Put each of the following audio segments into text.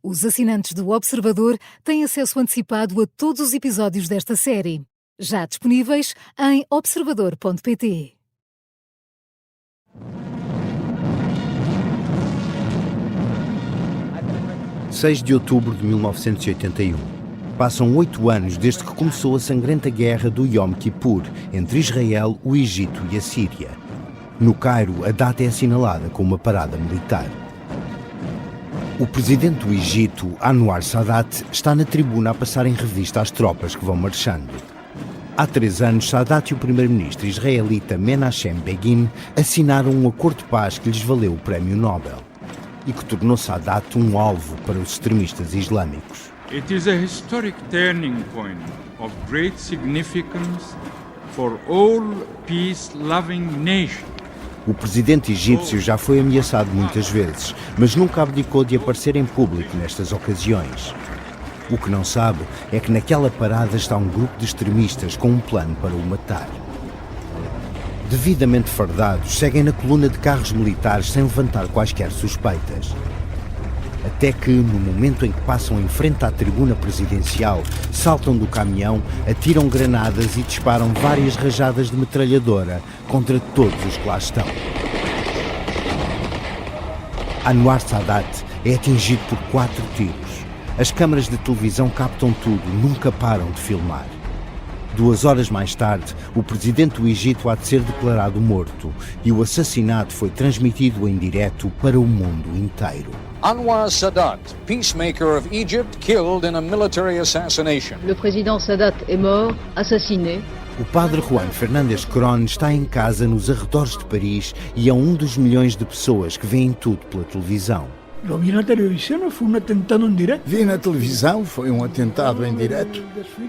Os assinantes do Observador têm acesso antecipado a todos os episódios desta série, já disponíveis em observador.pt. – 6 de outubro de 1981. Passam 8 anos desde que começou a sangrenta guerra do Yom Kippur entre Israel, o Egito e a Síria. No Cairo, a data é assinalada com uma parada militar. O presidente do Egito, Anwar Sadat, está na tribuna a passar em revista as tropas que vão marchando. Há 3 anos, Sadat e o primeiro-ministro israelita Menachem Begin assinaram um acordo de paz que lhes valeu o Prémio Nobel e que tornou Sadat um alvo para os extremistas islâmicos. It is a historic turning point of great significance for all peace-loving nations. O presidente egípcio já foi ameaçado muitas vezes, mas nunca abdicou de aparecer em público nestas ocasiões. O que não sabe é que naquela parada está um grupo de extremistas com um plano para o matar. Devidamente fardados, seguem na coluna de carros militares sem levantar quaisquer suspeitas. Até que, no momento em que passam em frente à tribuna presidencial, saltam do caminhão, atiram granadas e disparam várias rajadas de metralhadora contra todos os que lá estão. Anwar Sadat é atingido por 4 tiros. As câmaras de televisão captam tudo, nunca param de filmar. 2 horas mais tarde, o presidente do Egito há de ser declarado morto e o assassinato foi transmitido em direto para o mundo inteiro. Anwar Sadat, peacemaker of Egypt, killed in a military assassination. Le président Sadat est mort, assassiné. O padre Juan Fernández Crón está em casa nos arredores de Paris e é um dos milhões de pessoas que veem tudo pela televisão. Lo vi na televisão, foi um atentado em direto. Vi na televisão, foi um atentado em direto.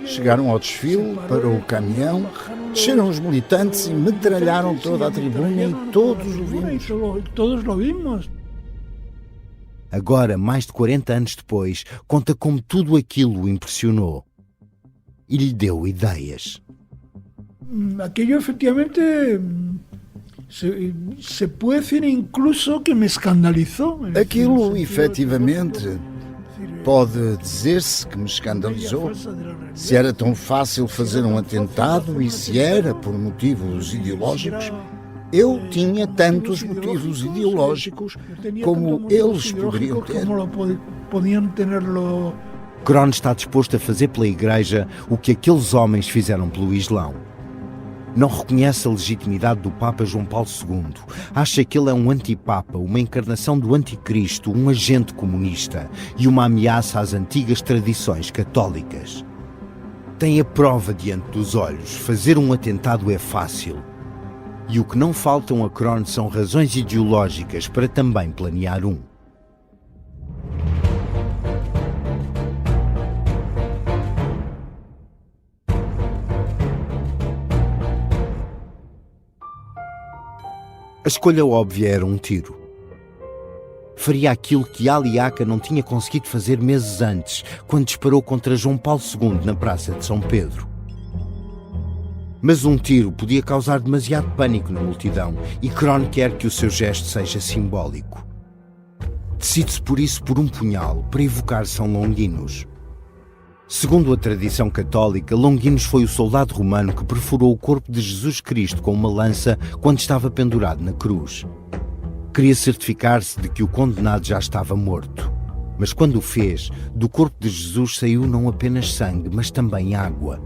Chegaram ao desfile, parou o caminhão, desceram os militantes e metralharam toda a tribuna e todos o vimos. Todos lo vimos. Agora, mais de 40 anos depois, conta como tudo aquilo o impressionou e lhe deu ideias. Aquello efectivamente se pode dizer incluso que me escandalizou. Aquilo efetivamente pode dizer-se que me escandalizou. Se era tão fácil fazer um atentado e se era por motivos ideológicos, eu tinha tantos motivos ideológicos como eles poderiam ter. Crón está disposto a fazer pela Igreja o que aqueles homens fizeram pelo Islão. Não reconhece a legitimidade do Papa João Paulo II. Acha que ele é um antipapa, uma encarnação do anticristo, um agente comunista e uma ameaça às antigas tradições católicas. Tem a prova diante dos olhos. Fazer um atentado é fácil. E o que não faltam a Crón são razões ideológicas para também planear um. A escolha óbvia era um tiro. Faria aquilo que Ali Aka não tinha conseguido fazer meses antes, quando disparou contra João Paulo II na Praça de São Pedro. Mas um tiro podia causar demasiado pânico na multidão e Crón quer que o seu gesto seja simbólico. Decide-se por isso por um punhal, para evocar São Longuinos. Segundo a tradição católica, Longuinos foi o soldado romano que perfurou o corpo de Jesus Cristo com uma lança quando estava pendurado na cruz. Queria certificar-se de que o condenado já estava morto. Mas quando o fez, do corpo de Jesus saiu não apenas sangue, mas também água.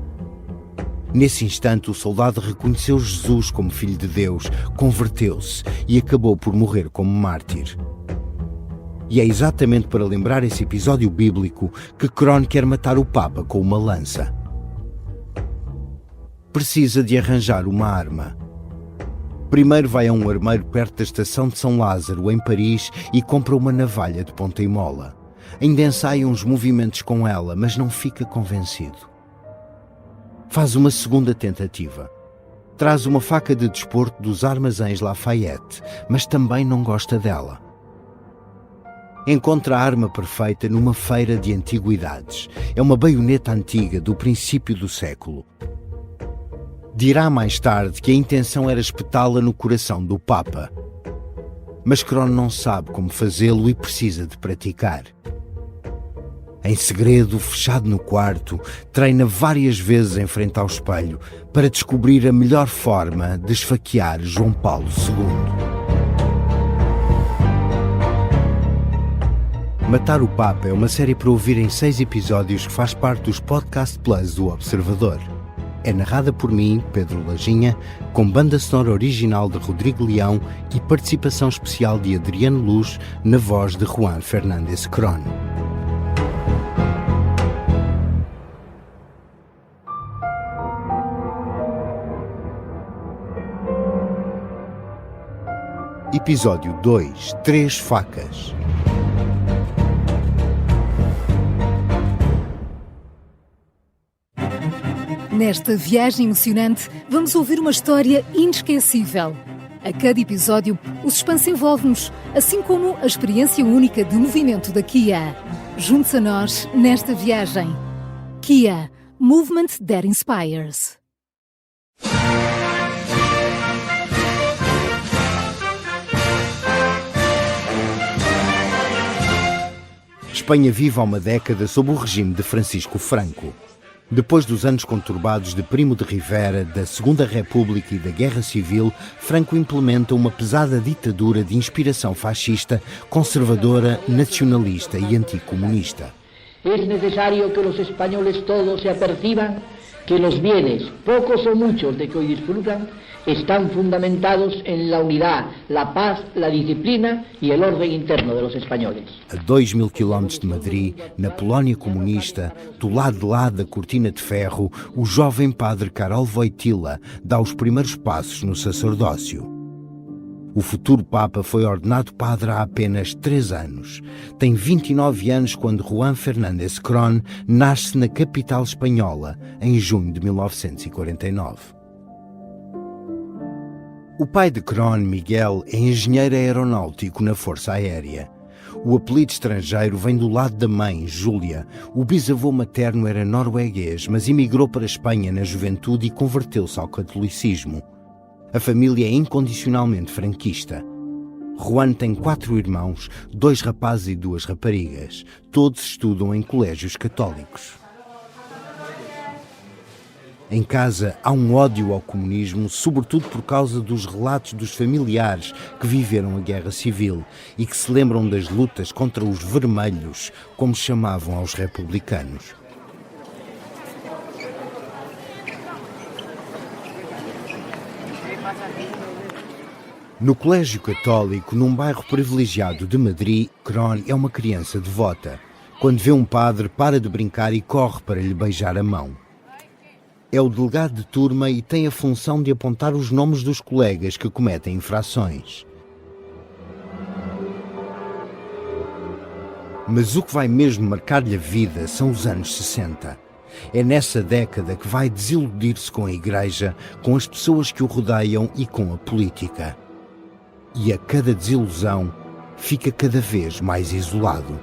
Nesse instante, o soldado reconheceu Jesus como Filho de Deus, converteu-se e acabou por morrer como mártir. E é exatamente para lembrar esse episódio bíblico que Crón quer matar o Papa com uma lança. Precisa de arranjar uma arma. Primeiro vai a um armeiro perto da estação de São Lázaro, em Paris, e compra uma navalha de ponta e mola. Ainda ensaia uns movimentos com ela, mas não fica convencido. Faz uma segunda tentativa. Traz uma faca de desporto dos armazéns Lafayette, mas também não gosta dela. Encontra a arma perfeita numa feira de antiguidades. É uma baioneta antiga do princípio do século. Dirá mais tarde que a intenção era espetá-la no coração do Papa. Mas Crón não sabe como fazê-lo e precisa de praticar. Em segredo, fechado no quarto, treina várias vezes em frente ao espelho para descobrir a melhor forma de esfaquear João Paulo II. Matar o Papa é uma série para ouvir em 6 episódios que faz parte dos Podcast Plus do Observador. É narrada por mim, Pedro Lajinha, com banda sonora original de Rodrigo Leão e participação especial de Adriano Luz na voz de Juan Fernández Cron. Episódio 2: 3 facas. Nesta viagem emocionante, vamos ouvir uma história inesquecível. A cada episódio, o suspense envolve-nos, assim como a experiência única de movimento da Kia. Junte-se a nós nesta viagem. Kia, Movement that Inspires. Espanha vive há uma década sob o regime de Francisco Franco. Depois dos anos conturbados de Primo de Rivera, da Segunda República e da Guerra Civil, Franco implementa uma pesada ditadura de inspiração fascista, conservadora, nacionalista e anticomunista. É necessário que os espanhóis todos se aperciban que os bienes, poucos ou muitos de que hoy disfrutan, están fundamentados en la unidad, la paz, la disciplina y el orden interno de los españoles. A 2.000 quilómetros de Madrid, na Polónia comunista, do lado de lá da cortina de ferro, o jovem padre Karol Wojtyła dá os primeiros passos no sacerdócio. O futuro Papa foi ordenado padre há apenas 3 anos. Tem 29 anos quando Juan Fernández Cron nasce na capital espanhola, em junho de 1949. O pai de Cron, Miguel, é engenheiro aeronáutico na Força Aérea. O apelido estrangeiro vem do lado da mãe, Júlia. O bisavô materno era norueguês, mas emigrou para a Espanha na juventude e converteu-se ao catolicismo. A família é incondicionalmente franquista. Juan tem 4 irmãos, 2 rapazes e 2 raparigas. Todos estudam em colégios católicos. Em casa há um ódio ao comunismo, sobretudo por causa dos relatos dos familiares que viveram a Guerra Civil e que se lembram das lutas contra os vermelhos, como chamavam aos republicanos. No colégio católico, num bairro privilegiado de Madrid, Cron é uma criança devota. Quando vê um padre, para de brincar e corre para lhe beijar a mão. É o delegado de turma e tem a função de apontar os nomes dos colegas que cometem infrações. Mas o que vai mesmo marcar-lhe a vida são os anos 60. É nessa década que vai desiludir-se com a Igreja, com as pessoas que o rodeiam e com a política. E a cada desilusão, fica cada vez mais isolado.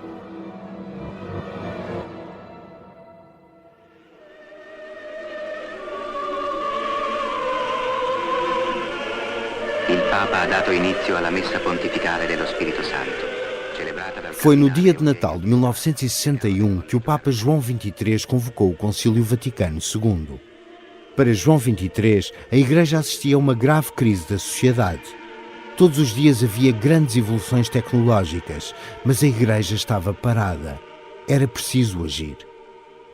Foi no dia de Natal de 1961 que o Papa João XXIII convocou o Concílio Vaticano II. Para João XXIII, a Igreja assistia a uma grave crise da sociedade. Todos os dias havia grandes evoluções tecnológicas, mas a Igreja estava parada. Era preciso agir.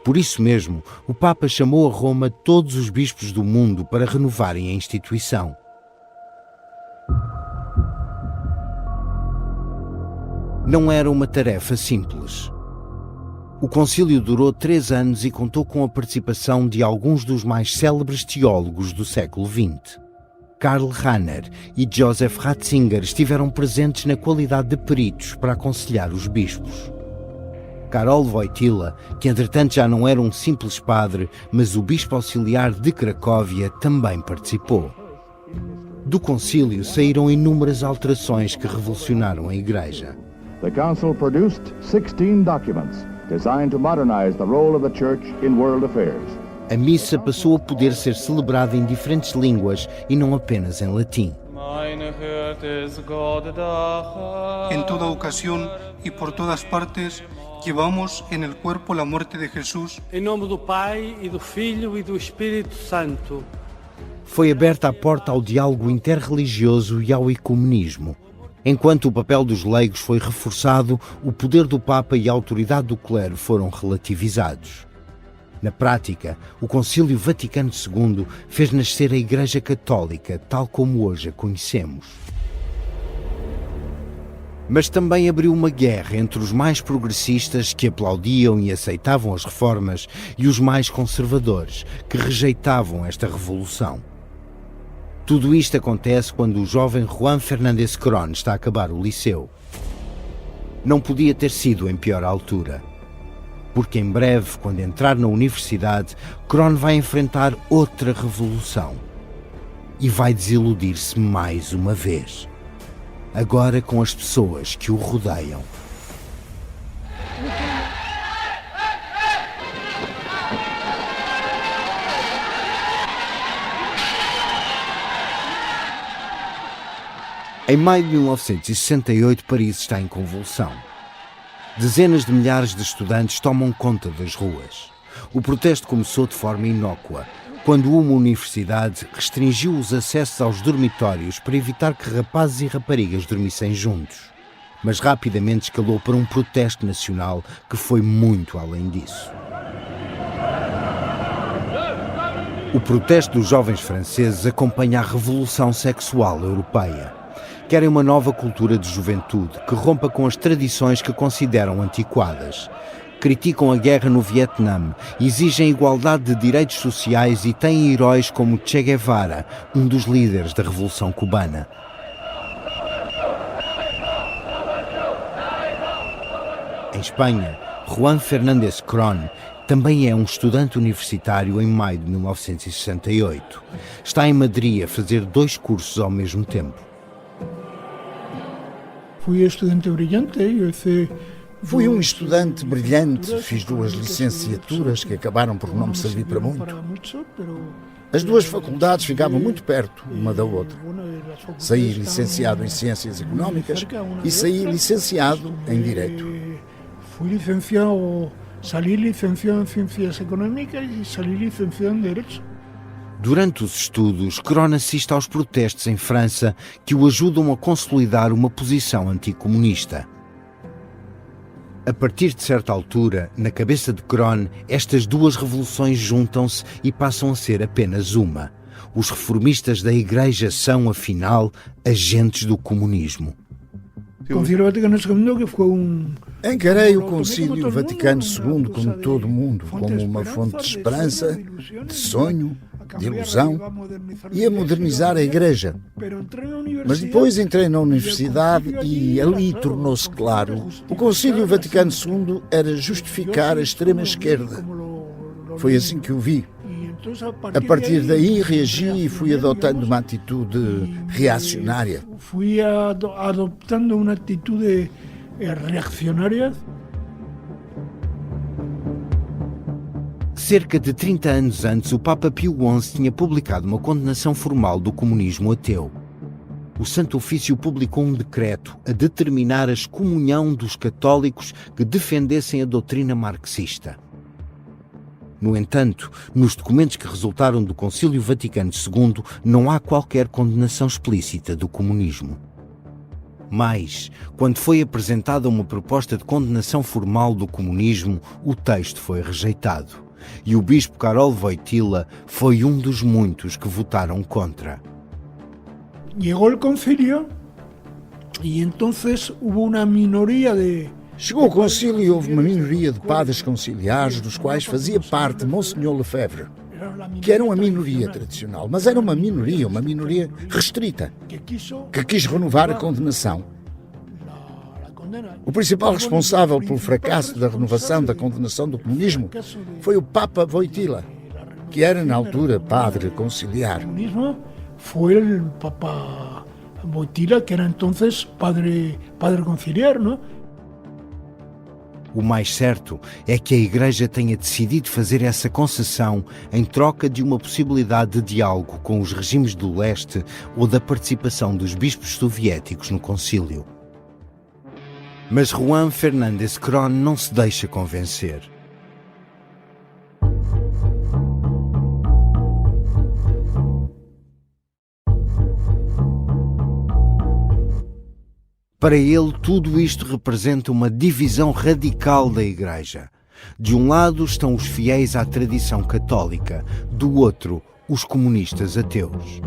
Por isso mesmo, o Papa chamou a Roma todos os bispos do mundo para renovarem a instituição. Não era uma tarefa simples. O concílio durou 3 anos e contou com a participação de alguns dos mais célebres teólogos do século XX. Karl Rahner e Joseph Ratzinger estiveram presentes na qualidade de peritos para aconselhar os bispos. Karol Wojtyła, que entretanto já não era um simples padre, mas o bispo auxiliar de Cracóvia, também participou. Do concílio saíram inúmeras alterações que revolucionaram a Igreja. The Council produced 16 documents designed to modernize the role of the Church in world affairs. A missa passou a poder ser celebrada em diferentes línguas e não apenas em latim. En toda ocasión y por todas partes llevamos en el cuerpo la muerte de Jesús. Em nome do Pai e do Filho e do Espírito Santo. Foi aberta a porta ao diálogo interreligioso e ao ecumenismo. Enquanto o papel dos leigos foi reforçado, o poder do Papa e a autoridade do clero foram relativizados. Na prática, o Concílio Vaticano II fez nascer a Igreja Católica, tal como hoje a conhecemos. Mas também abriu uma guerra entre os mais progressistas, que aplaudiam e aceitavam as reformas, e os mais conservadores, que rejeitavam esta revolução. Tudo isto acontece quando o jovem Juan Fernández Colón está a acabar o liceu. Não podia ter sido em pior altura. Porque em breve, quando entrar na universidade, Colón vai enfrentar outra revolução. E vai desiludir-se mais uma vez. Agora com as pessoas que o rodeiam. Em maio de 1968, Paris está em convulsão. Dezenas de milhares de estudantes tomam conta das ruas. O protesto começou de forma inócua, quando uma universidade restringiu os acessos aos dormitórios para evitar que rapazes e raparigas dormissem juntos. Mas rapidamente escalou para um protesto nacional que foi muito além disso. O protesto dos jovens franceses acompanha a revolução sexual europeia. Querem uma nova cultura de juventude que rompa com as tradições que consideram antiquadas. Criticam a guerra no Vietnã, exigem igualdade de direitos sociais e têm heróis como Che Guevara, um dos líderes da Revolução Cubana. Em Espanha, Juan Fernández Colón também é um estudante universitário em maio de 1968. Está em Madrid a fazer 2 cursos ao mesmo tempo. Fui estudante brilhante, Fui um estudante brilhante, fiz 2 licenciaturas que acabaram por não me servir para muito. As 2 faculdades ficavam muito perto uma da outra. Saí licenciado em Ciências Económicas e saí licenciado em Direito. Fui licenciado, saí licenciado em Ciências Económicas e saí licenciado em Direito. Durante os estudos, Colón assiste aos protestos em França que o ajudam a consolidar uma posição anticomunista. A partir de certa altura, na cabeça de Colón, estas 2 revoluções juntam-se e passam a ser apenas uma. Os reformistas da Igreja são, afinal, agentes do comunismo. Encarei o Concílio Vaticano II, como todo mundo, como uma fonte de esperança, de sonho, de ilusão, e a modernizar a Igreja. Mas depois entrei na universidade e ali tornou-se claro: o Concílio Vaticano II era justificar a extrema-esquerda. Foi assim que o vi. A partir daí reagi e fui adotando uma atitude reacionária. Fui adoptando uma atitude reacionária. Cerca de 30 anos antes, o Papa Pio XI tinha publicado uma condenação formal do comunismo ateu. O Santo Ofício publicou um decreto a determinar a excomunhão dos católicos que defendessem a doutrina marxista. No entanto, nos documentos que resultaram do Concílio Vaticano II, não há qualquer condenação explícita do comunismo. Mas, quando foi apresentada uma proposta de condenação formal do comunismo, o texto foi rejeitado. E o bispo Karol Wojtyła foi um dos muitos que votaram contra. Chegou o concílio e então houve uma minoria de... Chegou o concílio e houve uma minoria de padres conciliares, dos quais fazia parte Monsenhor Lefebvre, que era uma minoria tradicional, mas era uma minoria restrita, que quis renovar a condenação. O principal responsável pelo fracasso da renovação da condenação do comunismo foi o Papa Wojtyła, que era na altura padre conciliar. Foi o Papa Wojtyła, que era então padre conciliar, não? O mais certo é que a Igreja tenha decidido fazer essa concessão em troca de uma possibilidade de diálogo com os regimes do leste ou da participação dos bispos soviéticos no concílio. Mas Juan Fernández Cron não se deixa convencer. Para ele, tudo isto representa uma divisão radical da Igreja. De um lado estão os fiéis à tradição católica, do outro, os comunistas ateus.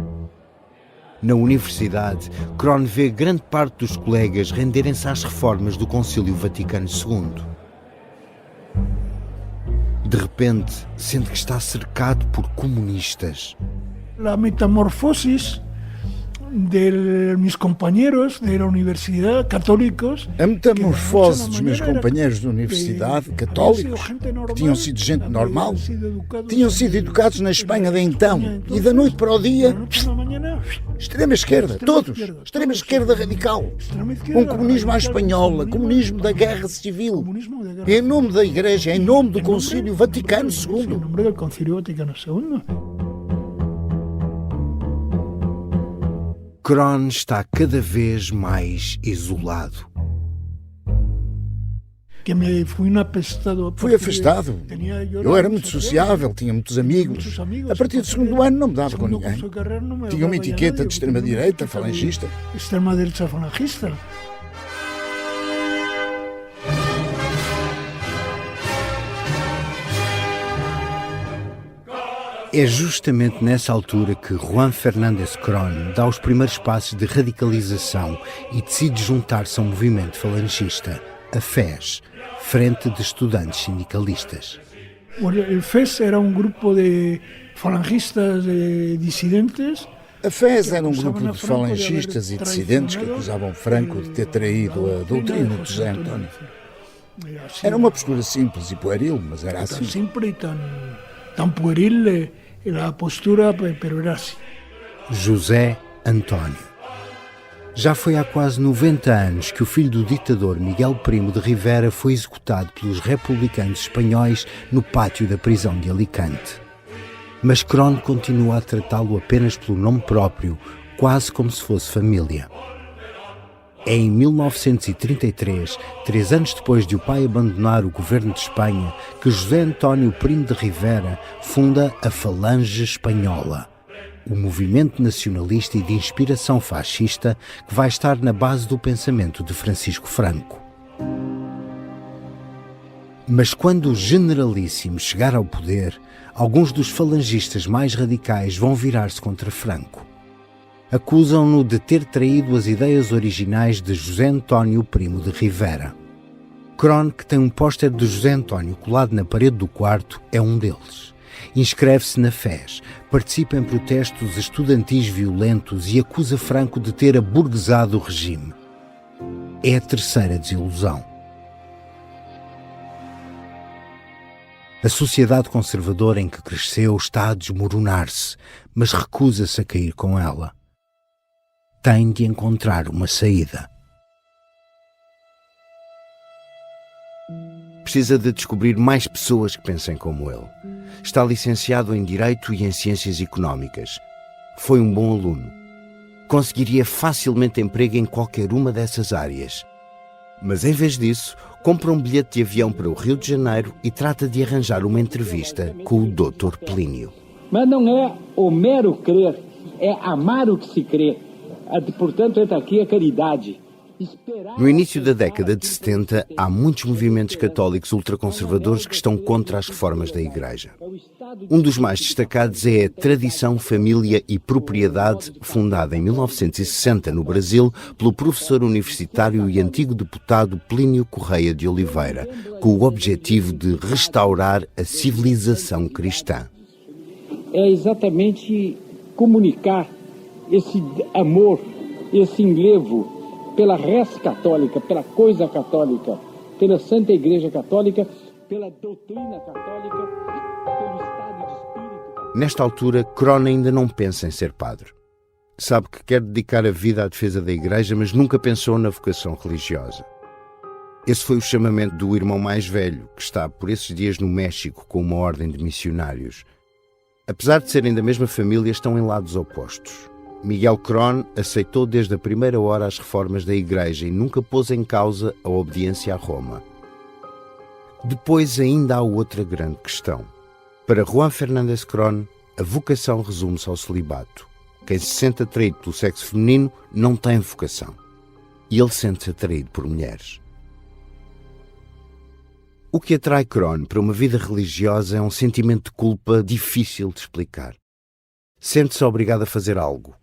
Na universidade, Cron vê grande parte dos colegas renderem-se às reformas do Concílio Vaticano II. De repente, sente que está cercado por comunistas. A metamorfosis de mis compañeros de la universidad católicos. A metamorfose dos meus companheiros de universidade católicos, que tinham sido gente normal, tinham sido educados na Espanha de então, e da noite para o dia, extrema esquerda, todos, extrema esquerda radical, um comunismo à espanhola, comunismo da guerra civil, em nome da Igreja, em nome do Concílio Vaticano II. Cron está cada vez mais isolado. Fui afastado. Eu era muito sociável, tinha muitos amigos. A partir do segundo ano não me dava com ninguém. Tinha uma etiqueta de extrema-direita, falangista. Extrema-direita falangista. É justamente nessa altura que Juan Fernández Cron dá os primeiros passos de radicalização e decide juntar-se ao movimento falangista, a FES, Frente de Estudantes Sindicalistas. O FES era um grupo de falangistas dissidentes. A FES era um grupo de falangistas e dissidentes que acusavam Franco de ter traído a doutrina de José António. Era uma postura simples e pueril, mas era assim. Simples e tão pueril a postura, pero era assim. José António. Já foi há quase 90 anos que o filho do ditador Miguel Primo de Rivera foi executado pelos republicanos espanhóis no pátio da prisão de Alicante. Mas Cron continua a tratá-lo apenas pelo nome próprio, quase como se fosse família. É em 1933, 3 anos depois de o pai abandonar o governo de Espanha, que José António Primo de Rivera funda a Falange Espanhola, o movimento nacionalista e de inspiração fascista que vai estar na base do pensamento de Francisco Franco. Mas quando o generalíssimo chegar ao poder, alguns dos falangistas mais radicais vão virar-se contra Franco. Acusam-no de ter traído as ideias originais de José António Primo de Rivera. Cron, que tem um póster de José António colado na parede do quarto, é um deles. Inscreve-se na FES, participa em protestos estudantis violentos e acusa Franco de ter aburguesado o regime. É a terceira desilusão. A sociedade conservadora em que cresceu está a desmoronar-se, mas recusa-se a cair com ela. Tem de encontrar uma saída. Precisa de descobrir mais pessoas que pensem como ele. Está licenciado em Direito e em Ciências Económicas. Foi um bom aluno. Conseguiria facilmente emprego em qualquer uma dessas áreas. Mas em vez disso, compra um bilhete de avião para o Rio de Janeiro e trata de arranjar uma entrevista com o Dr. Plínio. Mas não é o mero crer, é amar o que se crê. Portanto, entra aqui a caridade. No início da década de 70, há muitos movimentos católicos ultraconservadores que estão contra as reformas da Igreja. Um dos mais destacados é a Tradição, Família e Propriedade, fundada em 1960 no Brasil pelo professor universitário e antigo deputado Plínio Correia de Oliveira, com o objetivo de restaurar a civilização cristã. É exatamente comunicar esse amor, esse enlevo pela res católica, pela coisa católica, pela Santa Igreja Católica, pela doutrina católica, pelo estado de espírito. Nesta altura, Cron ainda não pensa em ser padre. Sabe que quer dedicar a vida à defesa da Igreja, mas nunca pensou na vocação religiosa. Esse foi o chamamento do irmão mais velho, que está por esses dias no México com uma ordem de missionários. Apesar de serem da mesma família, estão em lados opostos. Miguel Cron aceitou desde a primeira hora as reformas da Igreja e nunca pôs em causa a obediência a Roma. Depois ainda há outra grande questão. Para Juan Fernández Cron, a vocação resume-se ao celibato. Quem se sente atraído pelo sexo feminino não tem vocação. E ele sente-se atraído por mulheres. O que atrai Cron para uma vida religiosa é um sentimento de culpa difícil de explicar. Sente-se obrigado a fazer algo.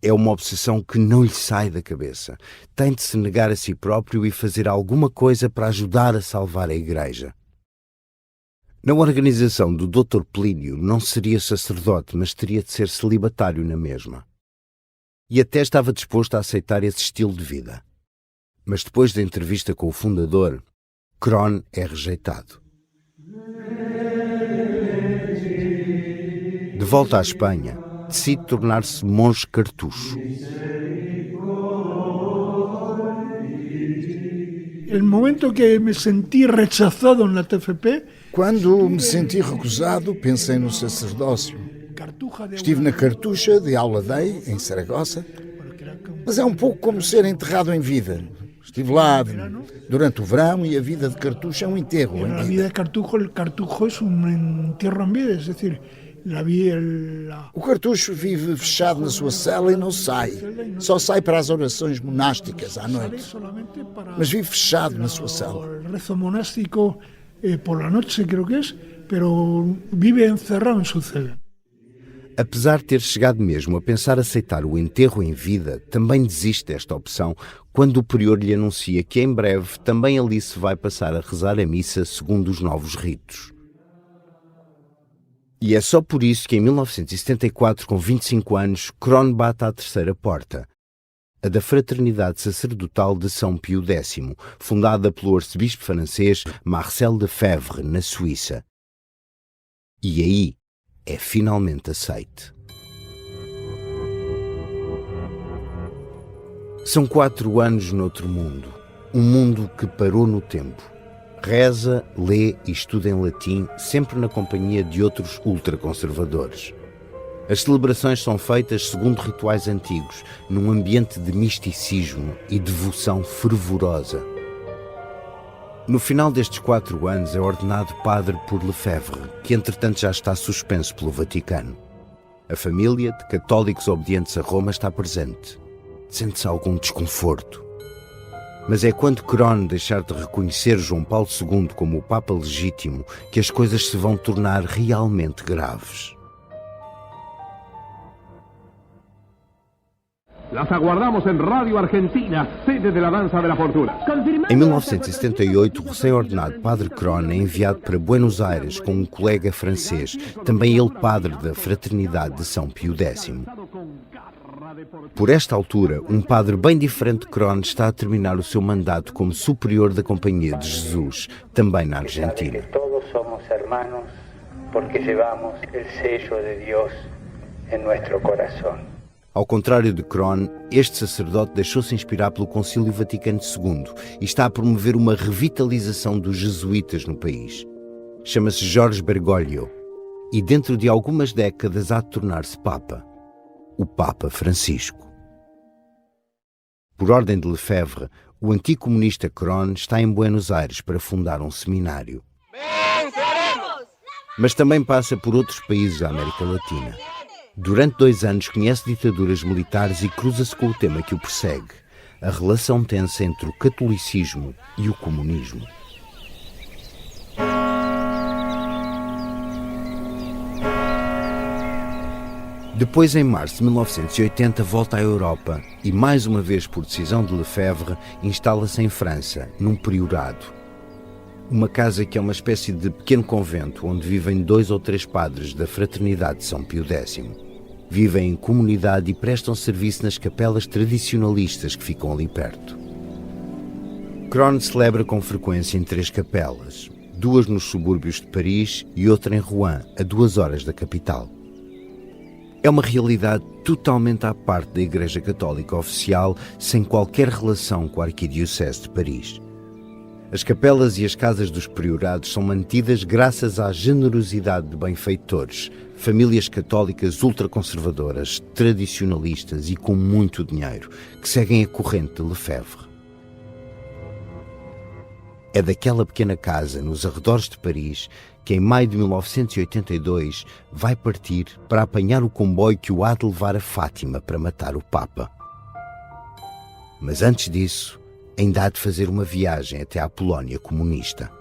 É uma obsessão que não lhe sai da cabeça. Tem de se negar a si próprio e fazer alguma coisa para ajudar a salvar a Igreja. Na organização do Dr. Plínio não seria sacerdote, mas teria de ser celibatário na mesma. E até estava disposto a aceitar esse estilo de vida. Mas depois da entrevista com o fundador, Cron é rejeitado. De volta à Espanha, decide tornar-se monge cartucho. El momento que me senti rechazado na TFP... Quando me senti recusado, pensei no sacerdócio. Estive na Cartucha de Aula Dei, em Saragossa, mas é um pouco como ser enterrado em vida. Estive lá durante o verão e a vida de Cartucho é um enterro em vida. A vida de Cartucho é um enterro em vida, é decir, o cartucho vive fechado na sua cela e não sai. Só sai para as orações monásticas à noite. Mas vive fechado na sua cela. O rezo monástico por la noche, creo que es, pero vive encerrado em sua cela. Apesar de ter chegado mesmo a pensar aceitar o enterro em vida, também desiste desta opção quando o prior lhe anuncia que em breve também ali se vai passar a rezar a missa segundo os novos ritos. E é só por isso que em 1974, com 25 anos, Cron bate à terceira porta, a da Fraternidade Sacerdotal de São Pio X, fundada pelo arcebispo francês Marcel Lefebvre, na Suíça. E aí é finalmente aceite. São 4 anos noutro mundo, um mundo que parou no tempo. Reza, lê e estuda em latim, sempre na companhia de outros ultraconservadores. As celebrações são feitas segundo rituais antigos, num ambiente de misticismo e devoção fervorosa. No final destes 4 anos é ordenado padre por Lefebvre, que entretanto já está suspenso pelo Vaticano. A família, de católicos obedientes a Roma, está presente. Sente-se algum desconforto. Mas é quando Cron deixar de reconhecer João Paulo II como o Papa legítimo que as coisas se vão tornar realmente graves. Las aguardamos en Radio Argentina, sede de la Danza de la Fortuna. Em 1978, o recém-ordenado Padre Cron é enviado para Buenos Aires com um colega francês, também ele padre da Fraternidade de São Pio X. Por esta altura, um padre bem diferente de Cron está a terminar o seu mandato como superior da Companhia de Jesus, também na Argentina. Todos somos hermanos porque llevamos el sello de Dios en nuestro corazón. Ao contrário de Cron, este sacerdote deixou-se inspirar pelo Concílio Vaticano II e está a promover uma revitalização dos jesuítas no país. Chama-se Jorge Bergoglio e dentro de algumas décadas há de tornar-se Papa. O Papa Francisco. Por ordem de Lefebvre, o anticomunista Cron está em Buenos Aires para fundar um seminário. Mas também passa por outros países da América Latina. Durante 2 anos conhece ditaduras militares e cruza-se com o tema que o persegue, a relação tensa entre o catolicismo e o comunismo. Depois, em março de 1980, volta à Europa e, mais uma vez por decisão de Lefebvre, instala-se em França, num priorado. Uma casa que é uma espécie de pequeno convento onde vivem 2 ou 3 padres da Fraternidade de São Pio X. Vivem em comunidade e prestam serviço nas capelas tradicionalistas que ficam ali perto. Cron celebra com frequência em 3 capelas, 2 nos subúrbios de Paris e outra em Rouen, a 2 horas da capital. É uma realidade totalmente à parte da Igreja Católica oficial, sem qualquer relação com a Arquidiocese de Paris. As capelas e as casas dos priorados são mantidas graças à generosidade de benfeitores, Famílias católicas ultraconservadoras, tradicionalistas e com muito dinheiro, que seguem a corrente de Lefebvre. É daquela pequena casa, nos arredores de Paris, que em maio de 1982 vai partir para apanhar o comboio que o há de levar a Fátima para matar o Papa. Mas antes disso, ainda há de fazer uma viagem até à Polónia comunista.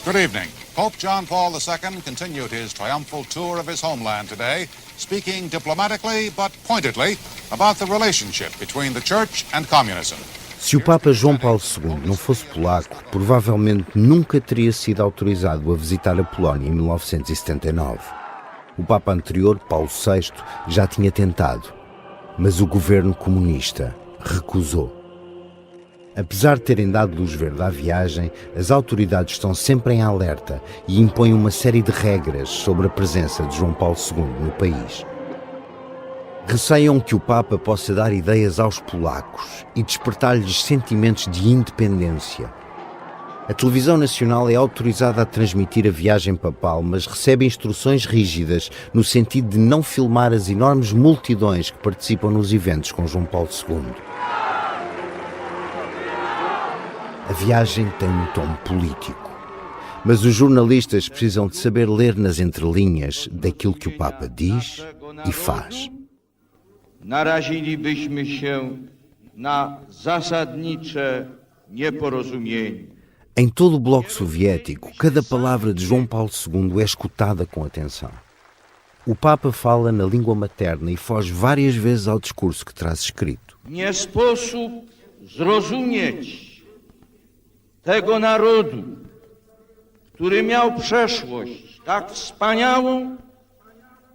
Good evening. Pope John Paul II continued his triumphal tour of his homeland today, speaking diplomatically but pointedly about the relationship between the Church and communism. Se o Papa João Paulo II não fosse polaco, provavelmente nunca teria sido autorizado a visitar a Polónia em 1979. O Papa anterior, Paulo VI, já tinha tentado, mas o governo comunista recusou. Apesar de terem dado luz verde à viagem, as autoridades estão sempre em alerta e impõem uma série de regras sobre a presença de João Paulo II no país. Receiam que o Papa possa dar ideias aos polacos e despertar-lhes sentimentos de independência. A televisão nacional é autorizada a transmitir a viagem papal, mas recebe instruções rígidas no sentido de não filmar as enormes multidões que participam nos eventos com João Paulo II. A viagem tem um tom político, mas os jornalistas precisam de saber ler nas entrelinhas daquilo que o Papa diz e faz. Narazilibyśmy się na zasadnicze nieporozumienie. Em todo o bloco soviético, cada palavra de João Paulo II é escutada com atenção. O Papa fala na língua materna e foge várias vezes ao discurso que traz escrito. Nie sposób zrozumieć tego narodu, który miał przeszłość tak wspaniałą,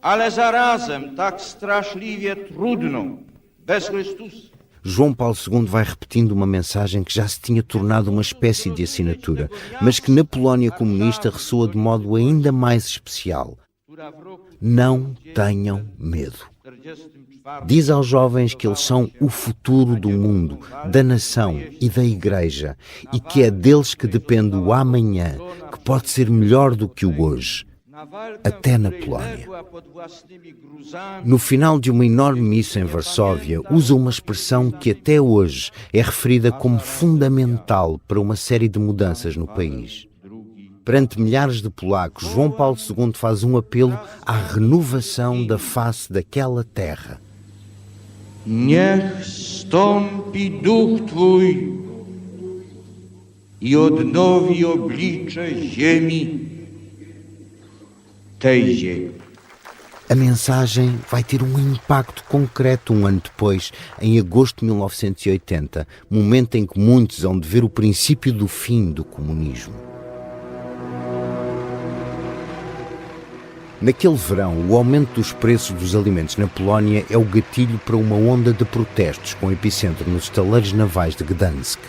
ale zarazem tak straszliwie trudną, bez Chrystusa. João Paulo II vai repetindo uma mensagem que já se tinha tornado uma espécie de assinatura, mas que na Polónia comunista ressoa de modo ainda mais especial. Não tenham medo. Diz aos jovens que eles são o futuro do mundo, da nação e da Igreja, e que é deles que depende o amanhã, que pode ser melhor do que o hoje. Até na Polónia. No final de uma enorme missa em Varsóvia, usa uma expressão que até hoje é referida como fundamental para uma série de mudanças no país. Perante milhares de polacos, João Paulo II faz um apelo à renovação da face daquela terra. Niech stąpi duch Twój i odnowi oblicze ziemi. A mensagem vai ter um impacto concreto um ano depois, em agosto de 1980, momento em que muitos hão de ver o princípio do fim do comunismo. Naquele verão, o aumento dos preços dos alimentos na Polónia é o gatilho para uma onda de protestos com epicentro nos estaleiros navais de Gdansk.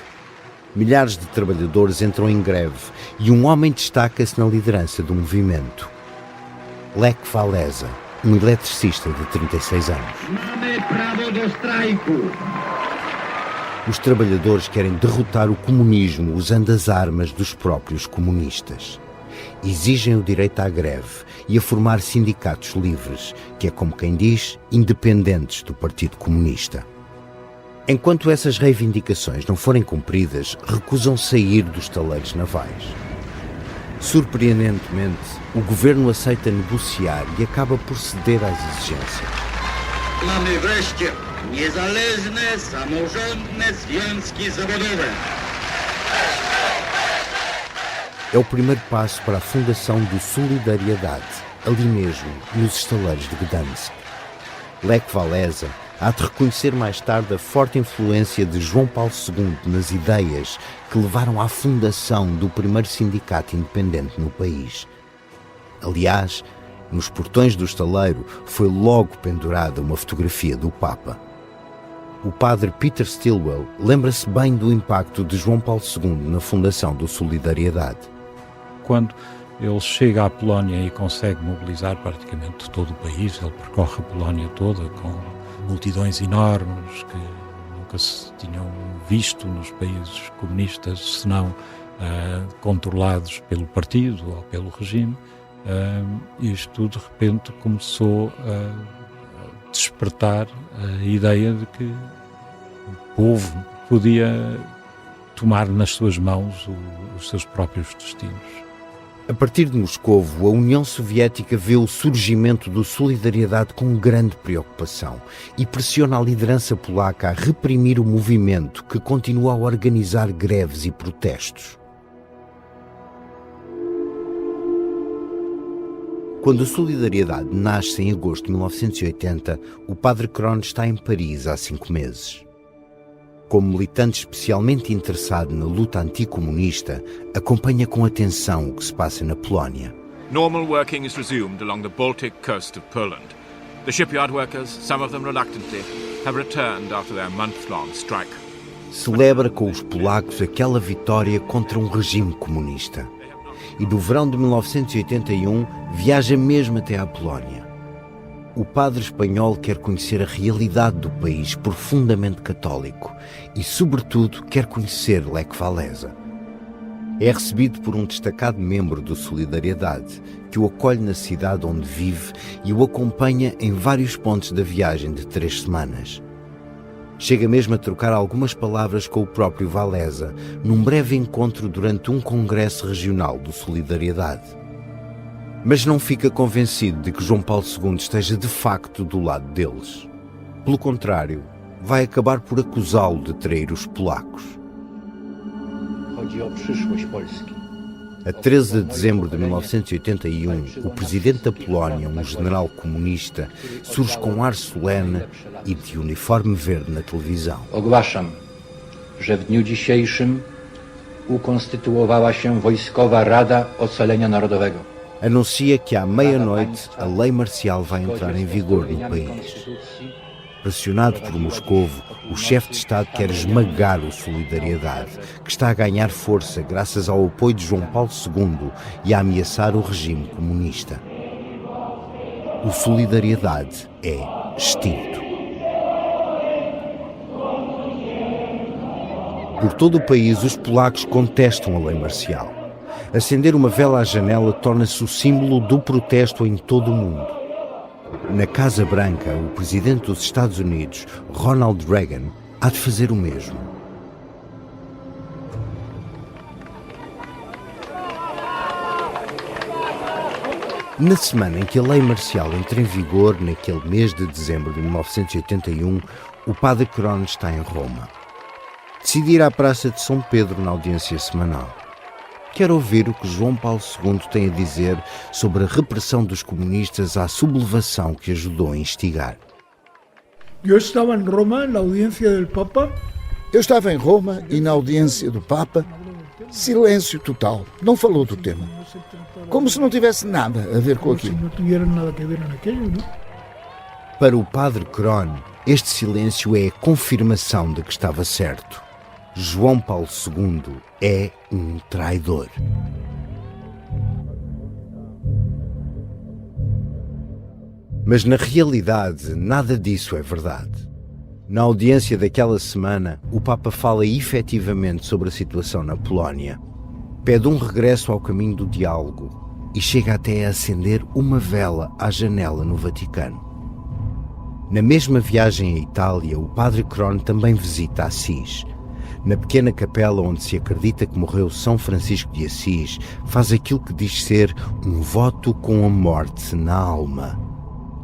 Milhares de trabalhadores entram em greve e um homem destaca-se na liderança do movimento. Lech Walesa, um eletricista de 36 anos. Os trabalhadores querem derrotar o comunismo usando as armas dos próprios comunistas. Exigem o direito à greve e a formar sindicatos livres, que é, como quem diz, independentes do Partido Comunista. Enquanto essas reivindicações não forem cumpridas, recusam sair dos estaleiros navais. Surpreendentemente, o governo aceita negociar e acaba por ceder às exigências. Mamy wreszcie niezależne, samorządne związki zawodowe. É o primeiro passo para a fundação do Solidariedade, ali mesmo, nos estaleiros de Gdansk. Lech Walesa há de reconhecer mais tarde a forte influência de João Paulo II nas ideias que levaram à fundação do primeiro sindicato independente no país. Aliás, nos portões do estaleiro foi logo pendurada uma fotografia do Papa. O padre Peter Stilwell lembra-se bem do impacto de João Paulo II na fundação do Solidariedade. Quando ele chega à Polónia e consegue mobilizar praticamente todo o país, ele percorre a Polónia toda com multidões enormes que nunca se tinham visto nos países comunistas, senão controlados pelo partido ou pelo regime. isto de repente começou a despertar a ideia de que o povo podia tomar nas suas mãos os seus próprios destinos. A partir de Moscovo, a União Soviética vê o surgimento do Solidariedade com grande preocupação e pressiona a liderança polaca a reprimir o movimento, que continua a organizar greves e protestos. Quando a Solidariedade nasce em agosto de 1980, o padre Kron está em Paris há 5 meses. Como militante especialmente interessado na luta anticomunista, acompanha com atenção o que se passa na Polónia. Normal working is resumed along the Baltic coast of Poland. The shipyard workers, some of them reluctantly, have returned after their month-long strike. Celebra com os polacos aquela vitória contra um regime comunista. E no verão de 1981 viaja mesmo até à Polónia. O padre espanhol quer conhecer a realidade do país profundamente católico e, sobretudo, quer conhecer Lech Walesa. É recebido por um destacado membro do Solidariedade, que o acolhe na cidade onde vive e o acompanha em vários pontos da viagem de 3 semanas. Chega mesmo a trocar algumas palavras com o próprio Walesa, num breve encontro durante um congresso regional do Solidariedade. Mas não fica convencido de que João Paulo II esteja de facto do lado deles. Pelo contrário, vai acabar por acusá-lo de trair os polacos. A 13 de dezembro de 1981, o presidente da Polónia, um general comunista, surge com ar solene e de uniforme verde na televisão. Ogłaszam, że w dniu dzisiejszym ukonstytuowała się Wojskowa Rada Ocalenia Narodowego. Anuncia que à meia-noite a lei marcial vai entrar em vigor no país. Pressionado por Moscovo, o chefe de Estado quer esmagar o Solidariedade, que está a ganhar força graças ao apoio de João Paulo II e a ameaçar o regime comunista. O Solidariedade é extinto. Por todo o país, os polacos contestam a lei marcial. Acender uma vela à janela torna-se o símbolo do protesto em todo o mundo. Na Casa Branca, o presidente dos Estados Unidos, Ronald Reagan, há de fazer o mesmo. Na semana em que a lei marcial entra em vigor, naquele mês de dezembro de 1981, o padre Kron está em Roma. Decide ir à Praça de São Pedro na audiência semanal. Quer ouvir o que João Paulo II tem a dizer sobre a repressão dos comunistas à sublevação que ajudou a instigar. Eu estava em Roma, na audiência do Papa. Eu estava em Roma e na audiência do Papa, silêncio total, não falou do tema. Como se não tivesse nada a ver com aquilo. Como se não tivesse nada a ver naquilo, não? Para o padre Kron, este silêncio é a confirmação de que estava certo. João Paulo II é um traidor. Mas na realidade, nada disso é verdade. Na audiência daquela semana, o Papa fala efetivamente sobre a situação na Polónia. Pede um regresso ao caminho do diálogo e chega até a acender uma vela à janela no Vaticano. Na mesma viagem à Itália, o padre Kron também visita Assis. Na pequena capela onde se acredita que morreu São Francisco de Assis, faz aquilo que diz ser um voto com a morte na alma,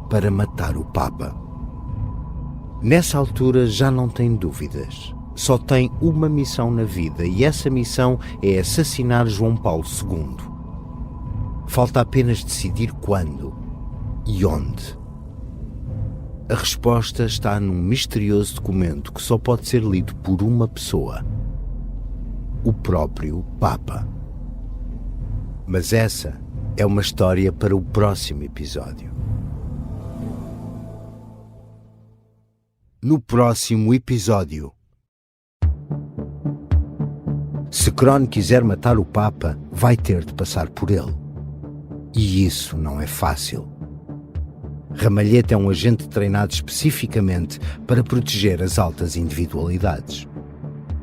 para matar o Papa. Nessa altura já não tem dúvidas. Só tem uma missão na vida e essa missão é assassinar João Paulo II. Falta apenas decidir quando e onde. A resposta está num misterioso documento que só pode ser lido por uma pessoa: o próprio Papa. Mas essa é uma história para o próximo episódio. No próximo episódio. Se Kron quiser matar o Papa, vai ter de passar por ele. E isso não é fácil. Ramalhete é um agente treinado especificamente para proteger as altas individualidades.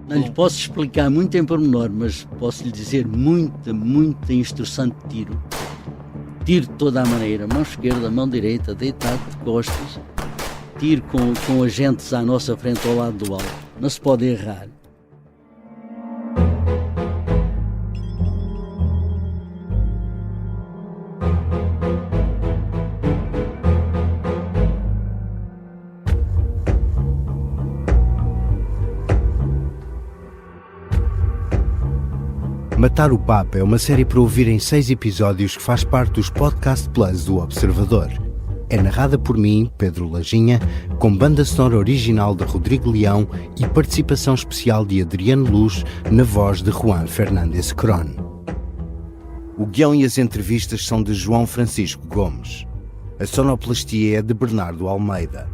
Não lhe posso explicar muito em pormenor, mas posso lhe dizer muita instrução de tiro. tiro de toda a maneira, mão esquerda, mão direita, deitado de costas, tiro com agentes à nossa frente ao lado do alvo. Não se pode errar. Matar o Papa é uma série para ouvir em 6 episódios que faz parte dos Podcast Plus do Observador. É narrada por mim, Pedro Lajinha, com banda sonora original de Rodrigo Leão e participação especial de Adriano Luz na voz de Juan Fernández Cron. O guião e as entrevistas são de João Francisco Gomes. A sonoplastia é de Bernardo Almeida.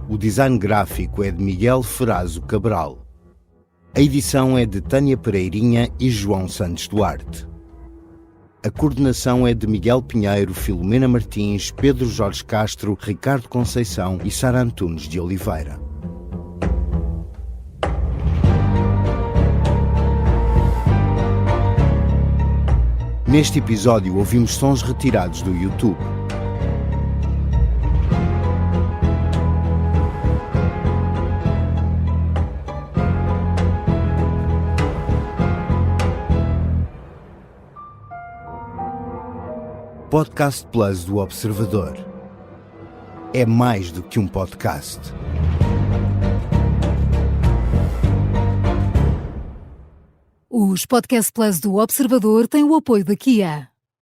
O design gráfico é de Miguel Ferrazo Cabral. A edição é de Tânia Pereirinha e João Santos Duarte. A coordenação é de Miguel Pinheiro, Filomena Martins, Pedro Jorge Castro, Ricardo Conceição e Sara Antunes de Oliveira. Neste episódio ouvimos sons retirados do YouTube. Podcast Plus do Observador. É mais do que um podcast. Os Podcast Plus do Observador têm o apoio da Kia.